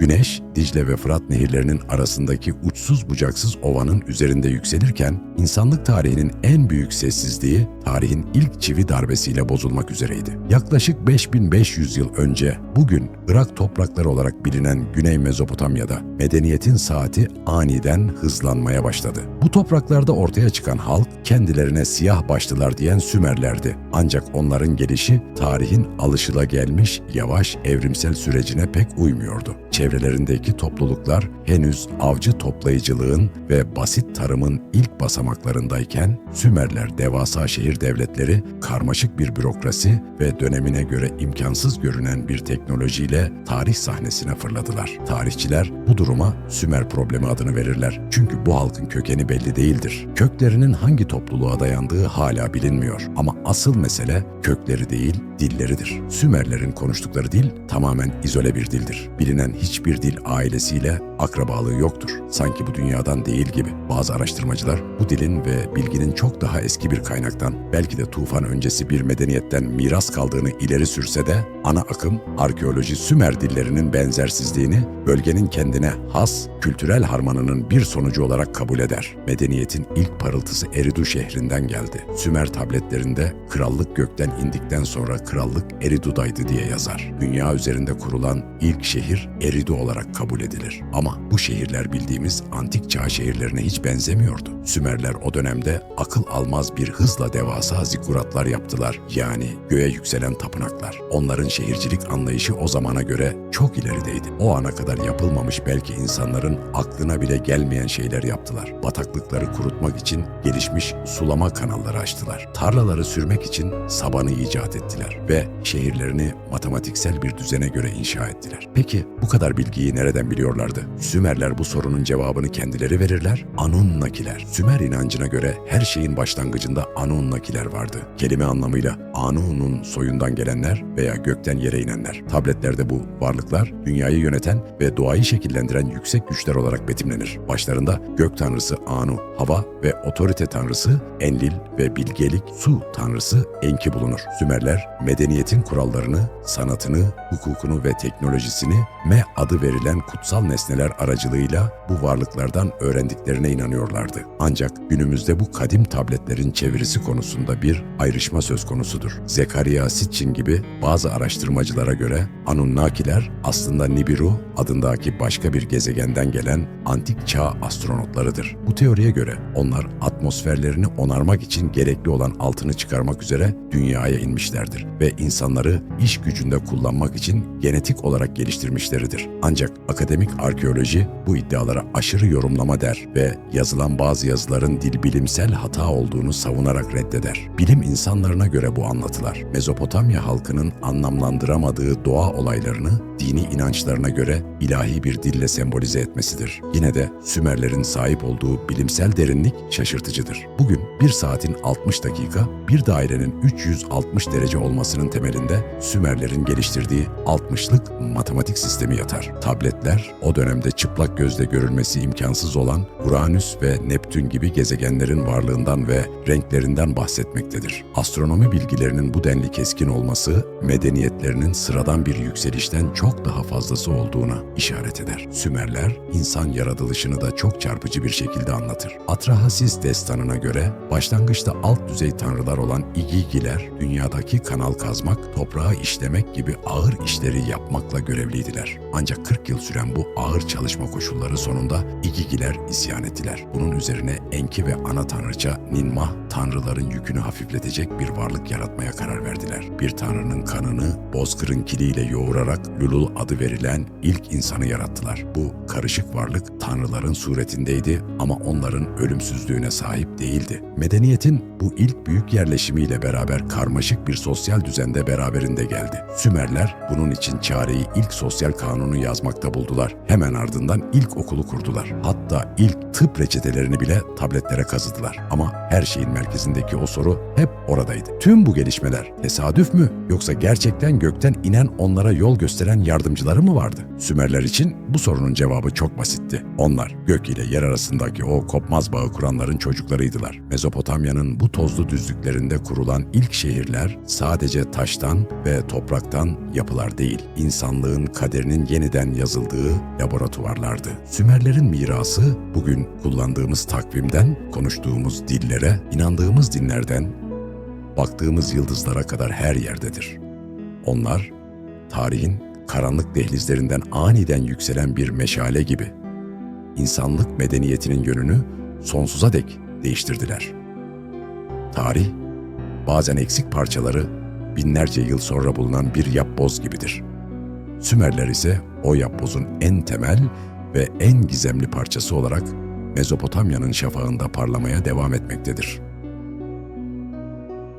Güneş, Dicle ve Fırat nehirlerinin arasındaki uçsuz bucaksız ovanın üzerinde yükselirken, insanlık tarihinin en büyük sessizliği, tarihin ilk çivi darbesiyle bozulmak üzereydi. Yaklaşık 5500 yıl önce, bugün Irak toprakları olarak bilinen Güney Mezopotamya'da medeniyetin saati aniden hızlanmaya başladı. Bu topraklarda ortaya çıkan halk, kendilerine siyah başlılar diyen Sümerlerdi. Ancak onların gelişi, tarihin alışılagelmiş yavaş evrimsel sürecine pek uymuyordu. Çevrelerindeki topluluklar henüz avcı toplayıcılığın ve basit tarımın ilk basamaklarındayken, Sümerler devasa şehir devletleri, karmaşık bir bürokrasi ve dönemine göre imkansız görünen bir teknolojiyle tarih sahnesine fırladılar. Tarihçiler bu duruma Sümer problemi adını verirler. Çünkü bu halkın kökeni belli değildir. Köklerinin hangi topluluğa dayandığı hala bilinmiyor. Ama asıl mesele kökleri değil, dilleridir. Sümerlerin konuştukları dil tamamen izole bir dildir. Bilinen hiçbir dil ailesiyle akrabalığı yoktur. Sanki bu dünyadan değil gibi. Bazı araştırmacılar bu dilin ve bilginin çok daha eski bir kaynaktan, belki de tufan öncesi bir medeniyetten miras kaldığını ileri sürse de, ana akım arkeoloji Sümer dillerinin benzersizliğini bölgenin kendine has kültürel harmanının bir sonucu olarak kabul eder. Medeniyetin ilk parıltısı Eridu şehrinden geldi. Sümer tabletlerinde krallık gökten indikten sonra krallık Eridu'daydı diye yazar. Dünya üzerinde kurulan ilk şehir Eridu olarak kabul edilir. Ama bu şehirler bildiğimiz antik çağ şehirlerine hiç benzemiyordu. Sümerler o dönemde akıl almaz bir hızla devasa zikkuratlar yaptılar. Yani göğe yükselen tapınaklar. Onların şehircilik anlayışı o zamana göre çok ilerideydi. O ana kadar yapılmamış belki insanların aklına bile gelmeyen şeyler yaptılar. Bataklıkları kurutmak için gelişmiş sulama kanalları açtılar. Tarlaları sürmek için sabanı icat ettiler ve şehirlerini matematiksel bir düzene göre inşa ettiler. Peki bu kadar bilgiyi nereden biliyorlardı? Sümerler bu sorunun cevabını kendileri verirler. Anunnakiler. Sümer inancına göre her şeyin başlangıcında Anunnakiler vardı. Kelime anlamıyla Anun'un soyundan gelenler veya gökten yere inenler. Tabletlerde bu varlıklar dünyayı yöneten ve doğayı şekillendiren yüksek güçler olarak betimlenir. Başlarında gök tanrısı Anu, hava ve otorite tanrısı Enlil ve bilgelik su tanrısı Enki bulunur. Sümerler medeniyetin kurallarını, sanatını, hukukunu ve teknolojisini Me adı verilen kutsal nesneler aracılığıyla bu varlıklardan öğrendiklerine inanıyorlardı. Ancak günümüzde bu kadim tabletlerin çevirisi konusunda bir ayrışma söz konusudur. Zekariya Sitchin gibi bazı araştırmacılara göre Anunnakiler aslında Nibiru adındaki başka bir gezegenden gelen antik çağ astronotlarıdır. Bu teoriye göre onlar atmosferlerini onarmak için gerekli olan altını çıkarmak üzere dünyaya inmişlerdir ve insanları iş gücünde kullanmak için genetik olarak geliştirmişleridir. Ancak akademik arkeoloji bu iddialara aşırı yorumlama der ve yazılan bazı yazıların dilbilimsel hata olduğunu savunarak reddeder. Bilim insanlarına göre bu anlatılar, Mezopotamya halkının anlamlandıramadığı doğa olaylarını dini inançlarına göre ilahi bir dille sembolize etmesidir. Yine de Sümerlerin sahip olduğu bilimsel derinlik şaşırtıcıdır. Bugün bir saatin 60 dakika, bir dairenin 360 derece olmasının temelinde Sümerlerin geliştirdiği 60'lık matematik sistemi yatar. Tabletler o dönemde çıplak gözle görülmesi imkansız olan Uranüs ve Neptün gibi gezegenlerin varlığından ve renklerinden bahsetmektedir. Astronomi bilgilerinin bu denli keskin olması, medeniyetlerinin sıradan bir yükselişten çok daha fazlası olduğuna işaret eder. Sümerler, insan yaratılışını da çok çarpıcı bir şekilde anlatır. Atrahasis destanına göre, başlangıçta alt düzey tanrılar olan İgigiler, dünyadaki kanal kazmak, toprağı işlemek gibi ağır işleri yapmakla görevliydiler. Ancak 40 yıl süren bu ağır çalışma koşulları sonunda İgigiler isyan ettiler. Bunun üzerine Enki ve ana tanrıça Ninmah, tanrıların yükünü hafifletecek bir varlık yaratmaya karar verdiler. Bir tanrının kanını bozkırın kiliyle yoğurarak Lulul adı verilen ilk insanı yarattılar. Bu karışık varlık tanrıların suretindeydi ama onların ölümsüzlüğüne sahip değildi. Medeniyetin bu ilk büyük yerleşimiyle beraber karmaşık bir sosyal düzende beraberinde geldi. Sümerler bunun için çareyi ilk sosyal kanunu yazmakta buldular. Hemen ardından ilk okulu kurdular. Hatta ilk tıp reçetelerini bile tabletlere kazıdılar. Ama her şeyin merkezindeki o soru hep oradaydı. Tüm bu gelişmeler tesadüf mü yoksa gerçekten gökten inen onlara yol gösteren yardımcıları mı vardı? Sümerler için bu sorunun cevabı çok basitti. Onlar gök ile yer arasındaki o kopmaz bağı kuranların çocuğu çocuklarıydılar. Mezopotamya'nın bu tozlu düzlüklerinde kurulan ilk şehirler sadece taştan ve topraktan yapılar değil, insanlığın kaderinin yeniden yazıldığı laboratuvarlardı. Sümerlerin mirası bugün kullandığımız takvimden, konuştuğumuz dillere, inandığımız dinlerden, baktığımız yıldızlara kadar her yerdedir. Onlar, tarihin karanlık dehlizlerinden aniden yükselen bir meşale gibi, insanlık medeniyetinin yönünü sonsuza dek değiştirdiler. Tarih, bazen eksik parçaları binlerce yıl sonra bulunan bir yapboz gibidir. Sümerler ise o yapbozun en temel ve en gizemli parçası olarak Mezopotamya'nın şafağında parlamaya devam etmektedir.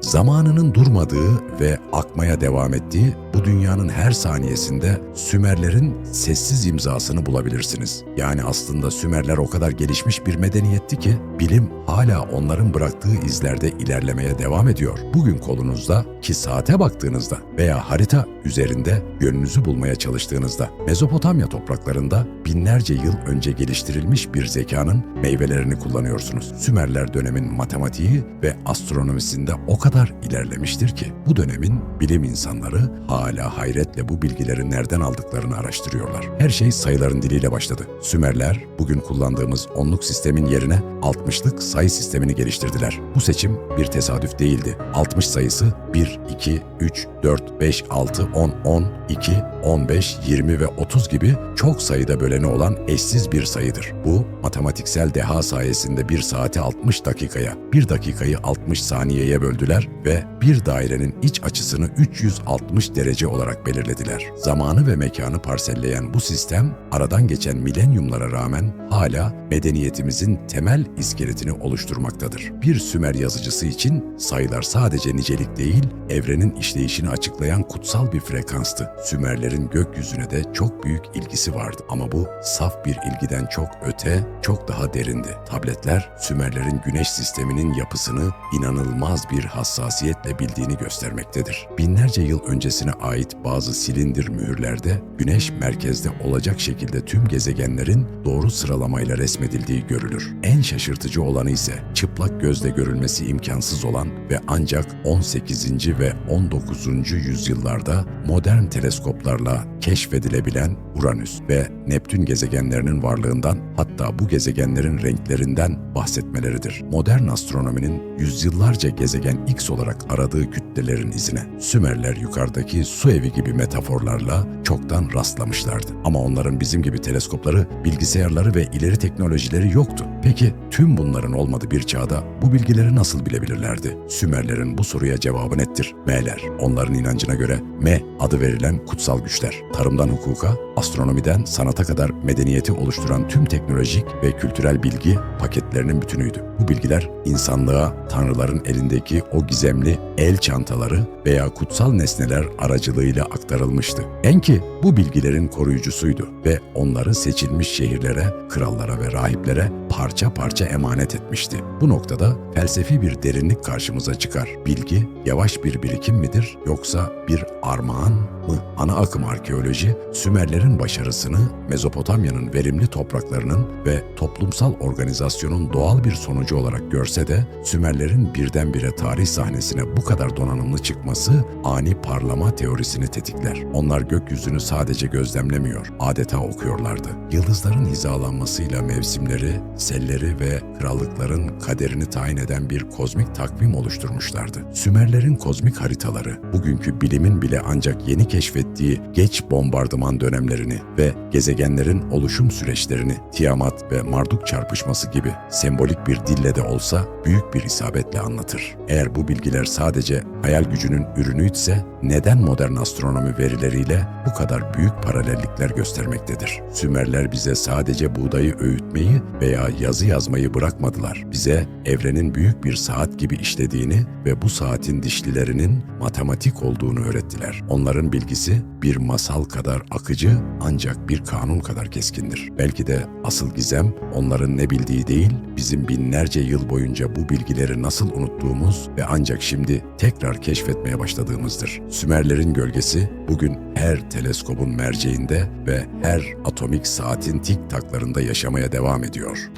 Zamanının durmadığı ve akmaya devam ettiği bu dünyanın her saniyesinde Sümerlerin sessiz imzasını bulabilirsiniz. Yani aslında Sümerler o kadar gelişmiş bir medeniyetti ki bilim hala onların bıraktığı izlerde ilerlemeye devam ediyor. Bugün kolunuzda ki saate baktığınızda veya harita üzerinde yönünüzü bulmaya çalıştığınızda Mezopotamya topraklarında binlerce yıl önce geliştirilmiş bir zekanın meyvelerini kullanıyorsunuz. Sümerler dönemin matematiği ve astronomisinde o kadar ilerlemiştir ki bu dönemin bilim insanları hala hayretle bu bilgileri nereden aldıklarını araştırıyorlar. Her şey sayıların diliyle başladı. Sümerler bugün kullandığımız onluk sistemin yerine 60'lık sayı sistemini geliştirdiler. Bu seçim bir tesadüf değildi. 60 sayısı 1, 2, 3, 4, 5, 6, 10, 10, 2, 15, 20 ve 30 gibi çok sayıda böleni olan eşsiz bir sayıdır. Bu matematiksel deha sayesinde bir saati 60 dakikaya, bir dakikayı 60 saniyeye böldüler ve bir dairenin iç açısını 360 derece olarak belirlediler. Zamanı ve mekanı parselleyen bu sistem aradan geçen milenyumlara rağmen hala medeniyetimizin temel iskeletini oluşturmaktadır. Bir Sümer yazıcısı için sayılar sadece nicelik değil, evrenin işleyişini açıklayan kutsal bir frekanstı. Sümerlerin gökyüzüne de çok büyük ilgisi vardı ama bu saf bir ilgiden çok öte, çok daha derindi. Tabletler Sümerlerin güneş sisteminin yapısını inanılmaz bir hassasiyetle bildiğini göstermektedir. Binlerce yıl öncesine ait bazı silindir mühürlerde güneş merkezde olacak şekilde tüm gezegenlerin doğru sıralamayla resmedildiği görülür. En şaşırtıcı olanı ise çıplak gözle görülmesi imkansız olan ve ancak 18. ve 19. yüzyıllarda modern teleskoplarla keşfedilebilen Uranüs ve Neptün gezegenlerinin varlığından, hatta bu gezegenlerin renklerinden bahsetmeleridir. Modern astronominin yüzyıllarca gezegen X olarak aradığı kütlelerin izine Sümerler yukarıdaki su evi gibi metaforlarla çoktan rastlamışlardı. Ama onların bizim gibi teleskopları, bilgisayarları ve ileri teknolojileri yoktu. Peki tüm bunların olmadığı bir çağda bu bilgileri nasıl bilebilirlerdi? Sümerlerin bu soruya cevabı nettir. M'ler. Onların inancına göre M adı verilen kutsal güçler. Tarımdan hukuka, astronomiden sanata kadar medeniyeti oluşturan tüm teknolojik ve kültürel bilgi paketlerinin bütünüydü. Bu bilgiler insanlığa tanrıların elindeki o gizemli el çantaları veya kutsal nesneler aracılığıyla aktarılmıştı. Enki bu bilgilerin koruyucusuydu ve onları seçilmiş şehirlere, krallara ve rahiplere parça parça emanet etmişti. Bu noktada felsefi bir derinlik karşımıza çıkar. Bilgi yavaş bir birikim midir yoksa bir armağan mı? Ana akım arkeoloji, Sümerlerin başarısını Mezopotamya'nın verimli topraklarının ve toplumsal organizasyonun doğal bir sonucu olarak görse de Sümerlerin birdenbire tarih sahnesine bu kadar donanımlı çıkması ani parlama teorisini tetikler. Onlar gökyüzünü sadece gözlemlemiyor, adeta okuyorlardı. Yıldızların hizalanmasıyla mevsimleri, selleri ve krallıkların kaderini tayin eden bir kozmik takvim oluşturmuşlardı. Sümerlerin kozmik haritaları, bugünkü bilimin bile ancak yeni keşfettiği geç bombardıman dönemlerini ve gezegenlerin oluşum süreçlerini, Tiamat ve Marduk çarpışması gibi sembolik bir dille de olsa büyük bir isabetle anlatır. Eğer bu bilgiler sadece hayal gücünün ürünüyse neden modern astronomi verileriyle bu kadar büyük paralellikler göstermektedir? Sümerler bize sadece buğdayı öğütmeyi veya yazı yazmayı bırakmadılar. Bize evrenin büyük bir saat gibi işlediğini ve bu saatin dişlilerinin matematik olduğunu öğrettiler. Onların bilgisi bir masal kadar akıcı ancak bir kanun kadar keskindir. Belki de asıl gizem onların ne bildiği değil, bizim binlerce yıl boyunca bu bilgileri nasıl unuttuğumuz ve ancak şimdi tekrar keşfetmeye başladığımızdır. Sümerlerin gölgesi bugün her teleskobun merceğinde ve her atomik saatin tik taklarında yaşamaya devam ediyor.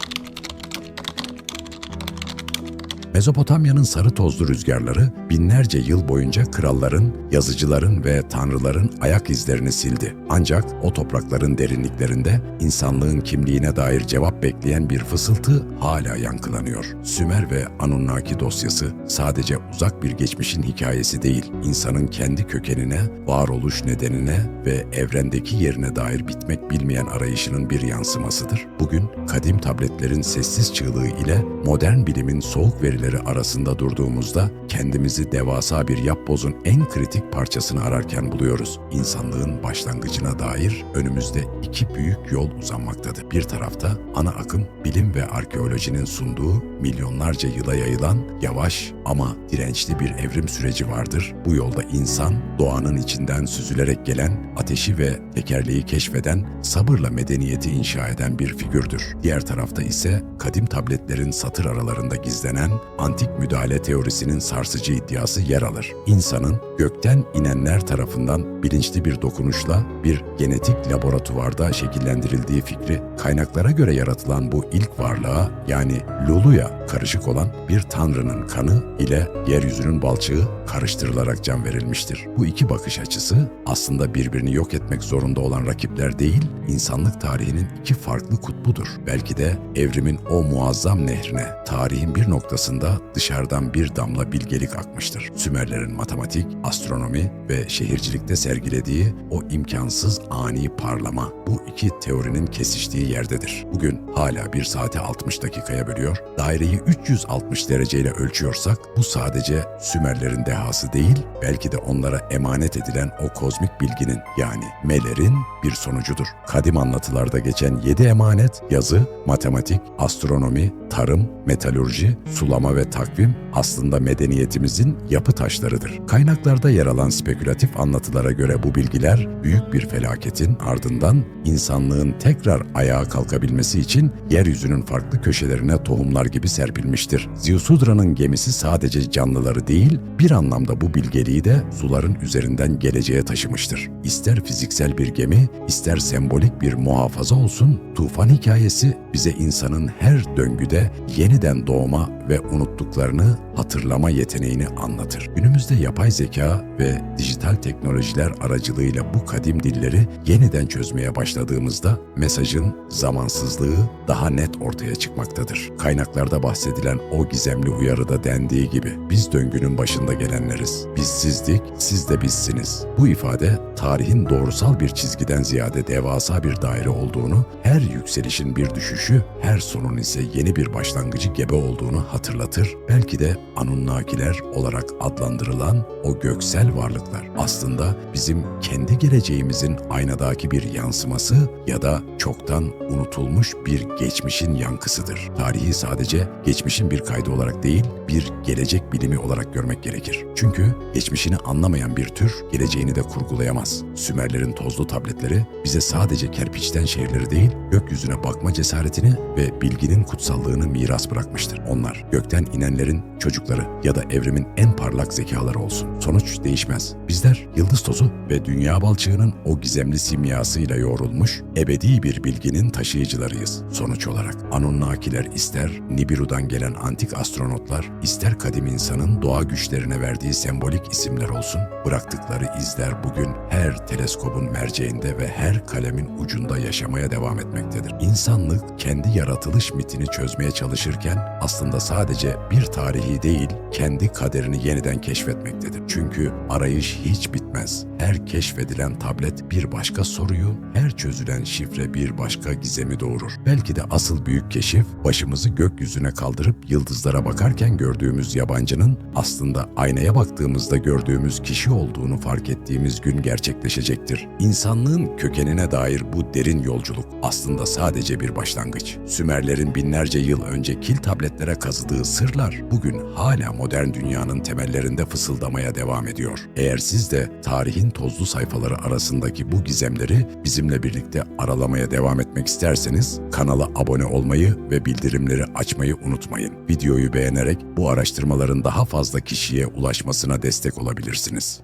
Mezopotamya'nın sarı tozlu rüzgarları binlerce yıl boyunca kralların, yazıcıların ve tanrıların ayak izlerini sildi. Ancak o toprakların derinliklerinde insanlığın kimliğine dair cevap bekleyen bir fısıltı hala yankılanıyor. Sümer ve Anunnaki dosyası sadece uzak bir geçmişin hikayesi değil, insanın kendi kökenine, varoluş nedenine ve evrendeki yerine dair bitmek bilmeyen arayışının bir yansımasıdır. Bugün kadim tabletlerin sessiz çığlığı ile modern bilimin soğuk verileri arasında durduğumuzda kendimizi devasa bir yapbozun en kritik parçasını ararken buluyoruz. İnsanlığın başlangıcına dair önümüzde iki büyük yol uzanmaktadır. Bir tarafta ana akım bilim ve arkeolojinin sunduğu milyonlarca yıla yayılan yavaş ama dirençli bir evrim süreci vardır. Bu yolda insan doğanın içinden süzülerek gelen, ateşi ve tekerleği keşfeden, sabırla medeniyeti inşa eden bir figürdür. Diğer tarafta ise kadim tabletlerin satır aralarında gizlenen antik müdahale teorisinin sarsıcı iddiası yer alır. İnsanın gökten inenler tarafından bilinçli bir dokunuşla bir genetik laboratuvarda şekillendirildiği fikri, kaynaklara göre yaratılan bu ilk varlığa yani Lulu'ya karışık olan bir tanrının kanı ile yeryüzünün balçığı karıştırılarak can verilmiştir. Bu iki bakış açısı aslında birbirini yok etmek zorunda olan rakipler değil, insanlık tarihinin iki farklı kutbudur. Belki de evrimin o muazzam nehrine tarihin bir noktasında dışarıdan bir damla bilgelik akmıştır. Sümerlerin matematik, astronomi ve şehircilikte sergilediği o imkansız ani parlama bu iki teorinin kesiştiği yerdedir. Bugün hala 1 saate 60 dakikaya bölüyor. Daireyi 360 dereceyle ölçüyorsak bu sadece Sümerlerin dehası değil, belki de onlara emanet edilen o kozmik bilginin yani Meler'in bir sonucudur. Kadim anlatılarda geçen 7 emanet yazı, matematik, astronomi, tarım, metalurji, sulama ve takvim aslında medeniyetimizin yapı taşlarıdır. Kaynaklarda yer alan spekülatif anlatılara göre bu bilgiler büyük bir felaketin ardından insanlığın tekrar ayağa kalkabilmesi için yeryüzünün farklı köşelerine tohumlar gibi serpilmiştir. Ziusudra'nın gemisi sadece canlıları değil, bir anlamda bu bilgeliği de suların üzerinden geleceğe taşımıştır. İster fiziksel bir gemi, ister sembolik bir muhafaza olsun, tufan hikayesi bize insanın her döngüde yeniden doğma ve unuttuklarını hatırlama yeteneğini anlatır. Günümüzde yapay zeka ve dijital teknolojiler aracılığıyla bu kadim dilleri yeniden çözmeye başladığımızda mesajın zamansızlığı daha net ortaya çıkmaktadır. Kaynaklarda bahsedilen o gizemli uyarıda dendiği gibi biz döngünün başında gelenleriz. Biz sizdik, siz de bizsiniz. Bu ifade tarihin doğrusal bir çizgiden ziyade devasa bir daire olduğunu, her yükselişin bir düşüşü, her sonun ise yeni bir başlangıcı gebe olduğunu hatırlatır. Belki de Anunnakiler olarak adlandırılan o göksel varlıklar aslında bizim kendi geleceğimizin aynadaki bir yansıması ya da çoktan unutulmuş bir geçmişin yankısıdır. Tarihi sadece geçmişin bir kaydı olarak değil, bir gelecek bilimi olarak görmek gerekir. Çünkü geçmişini anlamayan bir tür geleceğini de kurgulayamaz. Sümerlerin tozlu tabletleri bize sadece kerpiçten şehirleri değil, gökyüzüne bakma cesaretini ve bilginin kutsallığını miras bırakmıştır. Onlar gökten inenlerin çocukları ya da evrimin en parlak zekaları olsun. Sonuç değişmez. Bizler yıldız tozu ve dünya balçığının o gizemli simyasıyla yoğrulmuş ebedi bir bilginin taşıyıcılarıyız. Sonuç olarak Anunnakiler ister Nibiru'dan gelen antik astronotlar, ister kadim insanın doğa güçlerine verdiği sembolik isimler olsun, bıraktıkları izler bugün her teleskobun merceğinde ve her kalemin ucunda yaşamaya devam etmektedir. İnsanlık kendi yaratılış mitini çözmeye çalışırken aslında sadece bir tarihi değil, kendi kaderini yeniden keşfetmektedir. Çünkü arayış hiç bitmez. Her keşfedilen tablet bir başka soruyu, her çözülen şifre bir başka gizemi doğurur. Belki de asıl büyük keşif, başımızı gökyüzüne kaldırıp yıldızlara bakarken gördüğümüz yabancının aslında aynaya baktığımızda gördüğümüz kişi olduğunu fark ettiğimiz gün gerçekleşecektir. İnsanlığın kökenine dair bu derin yolculuk aslında sadece bir başlangıç. Sümerlerin binlerce yıl önce kil tabletlere kazıdığı sırlar bugün hala modern dünyanın temellerinde fısıldamaya devam ediyor. Eğer siz de tarihin tozlu sayfaları arasındaki bu gizemleri bizimle birlikte aralamaya devam etmek isterseniz kanala abone olmayı ve bildirimleri açmayı unutmayın. Videoyu beğenerek bu araştırmaların daha fazla kişiye ulaşmasına destek olabilirsiniz.